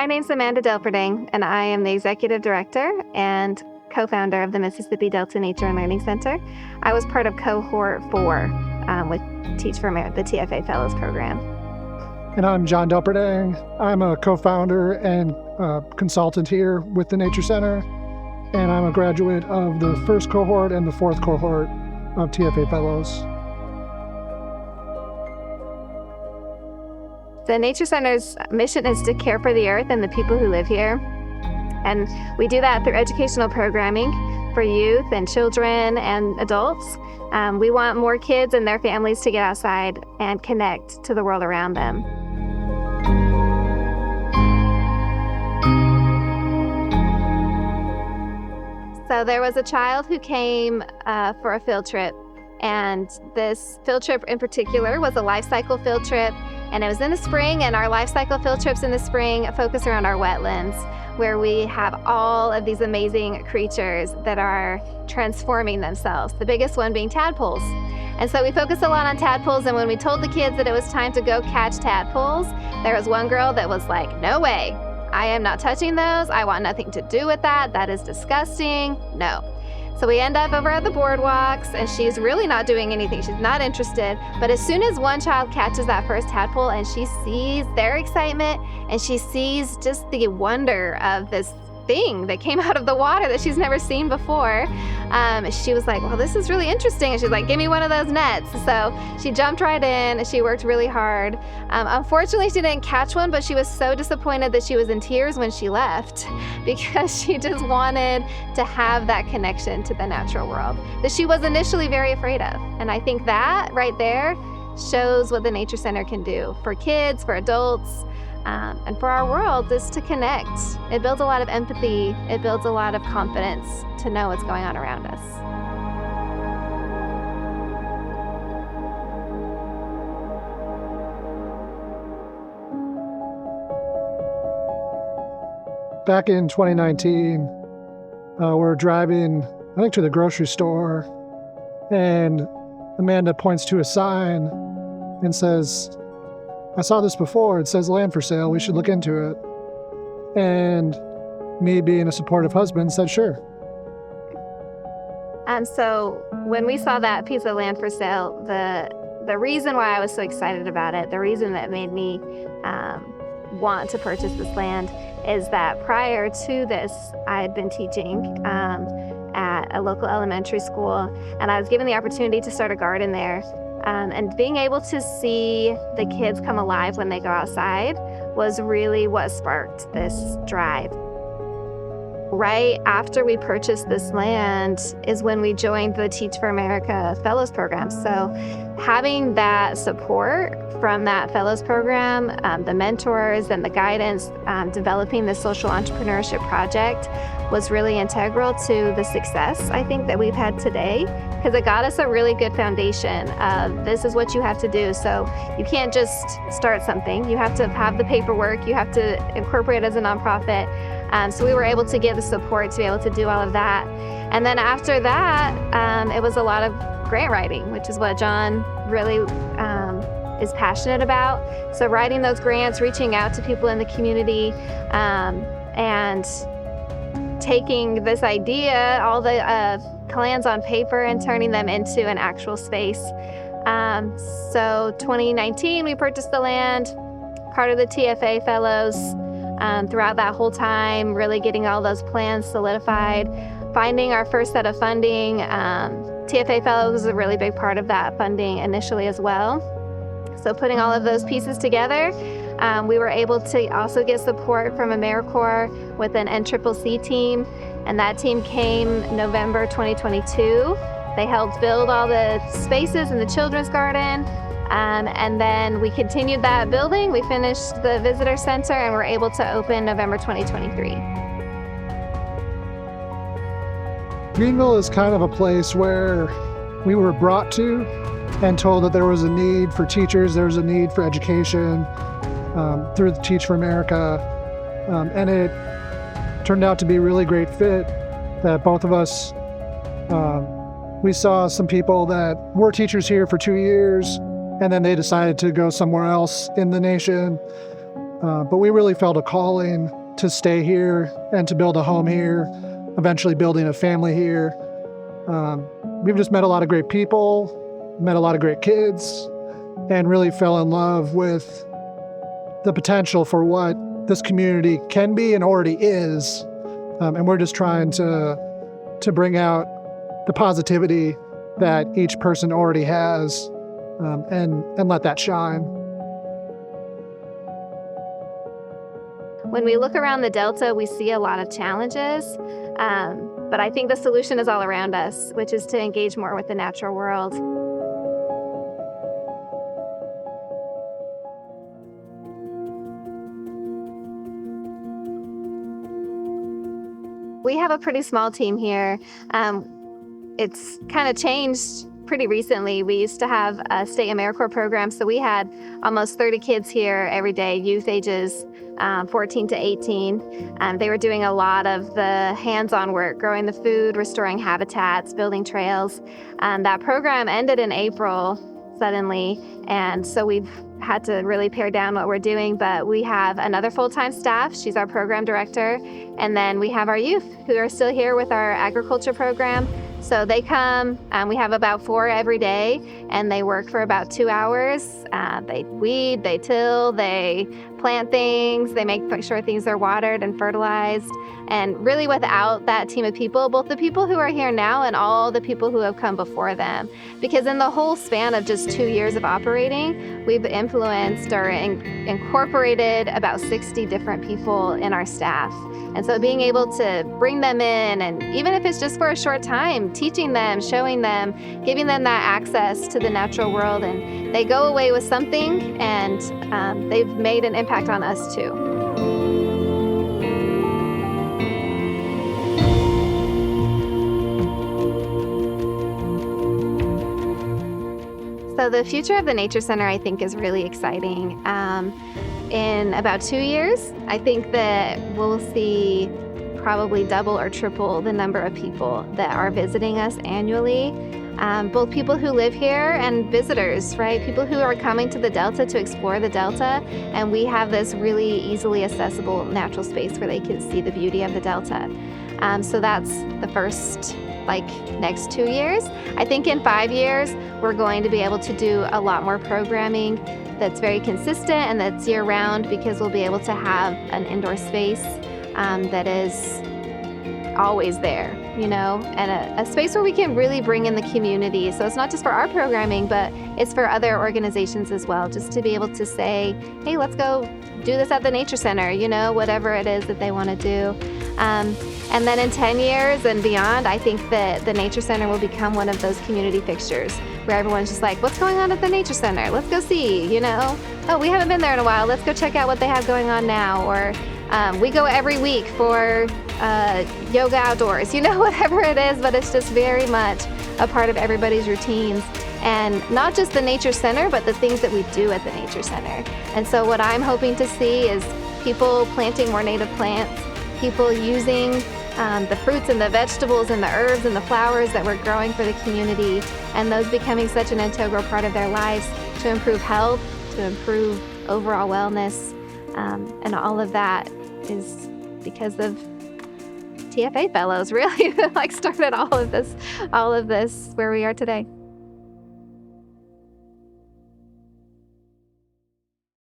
My name's Amanda Delperdang, and I am the Executive Director and co-founder of the Mississippi Delta Nature and Learning Center. I was part of Cohort 4 with Teach for America, the TFA Fellows Program. And I'm John Delperdang. I'm a co-founder and consultant here with the Nature Center, and I'm a graduate of the first cohort and the fourth cohort of TFA Fellows. The Nature Center's mission is to care for the earth and the people who live here. And we do that through educational programming for youth and children and adults. We want more kids and their families to get outside and connect to the world around them. So there was a child who came for a field trip, and this field trip in particular was a life cycle field trip, and it was in the spring, and our life cycle field trips in the spring focus around our wetlands, where we have all of these amazing creatures that are transforming themselves, the biggest one being tadpoles. And so we focus a lot on tadpoles, and when we told the kids that it was time to go catch tadpoles, there was one girl that was like, "No way, I am not touching those. I want nothing to do with that. That is disgusting, no." So we end up over at the boardwalks, and she's really not doing anything. She's not interested. But as soon as one child catches that first tadpole and she sees their excitement and she sees just the wonder of this thing that came out of the water that she's never seen before, she was like, "Well, this is really interesting." And she's like, "Give me one of those nets." So she jumped right in. She worked really hard. Unfortunately, she didn't catch one, but she was so disappointed that she was in tears when she left because she just wanted to have that connection to the natural world that she was initially very afraid of. And I think that right there shows what the Nature Center can do for kids, for adults, and for our world, is to connect. It builds a lot of empathy. It builds a lot of confidence to know what's going on around us. Back in 2019, we're driving, I think, to the grocery store, and Amanda points to a sign and says, "I saw this before. It says land for sale. We should look into it." And me, being a supportive husband, said, "Sure." So when we saw that piece of land for sale, the reason why I was so excited about it, the reason that made me want to purchase this land, is that prior to this, I had been teaching at a local elementary school, and I was given the opportunity to start a garden there. And being able to see the kids come alive when they go outside was really what sparked this drive. Right after we purchased this land is when we joined the Teach for America Fellows Program. So having that support from that Fellows Program, the mentors and the guidance, developing the social entrepreneurship project was really integral to the success, I think, that we've had today, because it got us a really good foundation of this is what you have to do. So you can't just start something. You have to have the paperwork. You have to incorporate it as a nonprofit. So we were able to get the support to be able to do all of that. And then after that, it was a lot of grant writing, which is what John really is passionate about. So writing those grants, reaching out to people in the community, and taking this idea, all the plans on paper, and turning them into an actual space. So 2019, we purchased the land, part of the TFA Fellows. Throughout that whole time, really getting all those plans solidified, finding our first set of funding. TFA Fellows was a really big part of that funding initially as well. So putting all of those pieces together, we were able to also get support from AmeriCorps with an NCCC team, and that team came November 2022. They helped build all the spaces in the children's garden. And then we continued that building. We finished the visitor center, and were able to open November 2023. Greenville is kind of a place where we were brought to and told that there was a need for teachers, there was a need for education through the Teach for America. And it turned out to be a really great fit that both of us, we saw some people that were teachers here for 2 years, and then they decided to go somewhere else in the nation. But we really felt a calling to stay here and to build a home here, eventually building a family here. We've just met a lot of great people, met a lot of great kids, and really fell in love with the potential for what this community can be and already is. And we're just trying to bring out the positivity that each person already has, and let that shine. When we look around the Delta, we see a lot of challenges, but I think the solution is all around us, which is to engage more with the natural world. We have a pretty small team here. It's kind of changed pretty recently. We used to have a state AmeriCorps program, so we had almost 30 kids here every day, youth ages 14 to 18. They were doing a lot of the hands-on work, growing the food, restoring habitats, building trails. That program ended in April suddenly, and so we've had to really pare down what we're doing, but we have another full-time staff. She's our program director, and then we have our youth who are still here with our agriculture program. So they come, we have about 4 every day, and they work for about 2 hours. They weed, they till, they plant things, they make sure things are watered and fertilized. And really without that team of people, both the people who are here now and all the people who have come before them, because in the whole span of just 2 years of operating, we've influenced or incorporated about 60 different people in our staff. And so being able to bring them in, and even if it's just for a short time, teaching them, showing them, giving them that access to the natural world, and they go away with something, and they've made an impact on us too. So the future of the Nature Center, I think, is really exciting. In about 2 years, I think that we'll see probably double or triple the number of people that are visiting us annually. Both people who live here and visitors, right? People who are coming to the Delta to explore the Delta, and we have this really easily accessible natural space where they can see the beauty of the Delta. So that's the first, next 2 years. I think in 5 years, we're going to be able to do a lot more programming that's very consistent and that's year-round, because we'll be able to have an indoor space that is always there, and a space where we can really bring in the community. So it's not just for our programming, but it's for other organizations as well, just to be able to say, hey, let's go do this at the Nature Center, whatever it is that they want to do. And then in 10 years and beyond, I think that the Nature Center will become one of those community fixtures where everyone's just like, what's going on at the Nature Center? Let's go see, Oh, we haven't been there in a while. Let's go check out what they have going on now. Or we go every week for yoga outdoors, whatever it is, but it's just very much a part of everybody's routines. And not just the Nature Center, but the things that we do at the Nature Center. And so what I'm hoping to see is people planting more native plants, people using the fruits and the vegetables and the herbs and the flowers that we're growing for the community, and those becoming such an integral part of their lives to improve health, to improve overall wellness, and all of that is because of TFA fellows, really, started all of this where we are today.